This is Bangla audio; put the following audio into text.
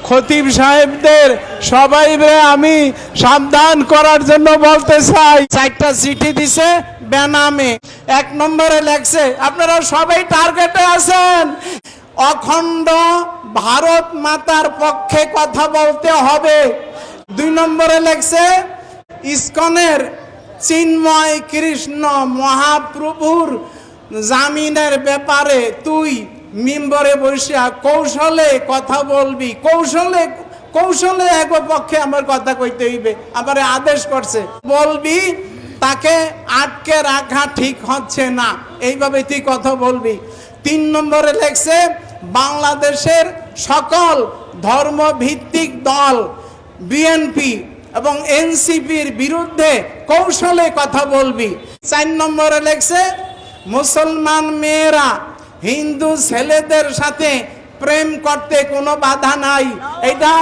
খতিব সাহেবদের সবাইকে আমি সাবধান করার জন্য বলতে চাই। 4টা চিঠি দিছে বেনামে। 1 নম্বরে লেখছে, আপনারা সবাই টার্গেটে আছেন, অখণ্ড ভারত মাতার পক্ষে কথা বলতে হবে। 2 নম্বরে লেখছে, ইসকনের চিন্ময় কৃষ্ণ মহাপ্রভুর জামিনের ব্যাপারে তুই মিম্বরে বসিয়া কৌশলে কথা বলবি, কৌশলে এক পক্ষে আমার কথা কইতে হইবে। আবার আদেশ করছে, বলবি তাকে আটকে রাখা ঠিক হচ্ছে না, এইভাবে তুই কথা বলবি। 3 নম্বরে লেখছে, বাংলাদেশের সকল ধর্মভিত্তিক দল বিএনপি এবং এনসিপির বিরুদ্ধে কৌশলে কথা বলবি। 4 নম্বরে লেখছে, মুসলমান মেয়েরা হিন্দু ছেলেদের সাথে প্রেম করতে কোনো বাধা নাই। এটা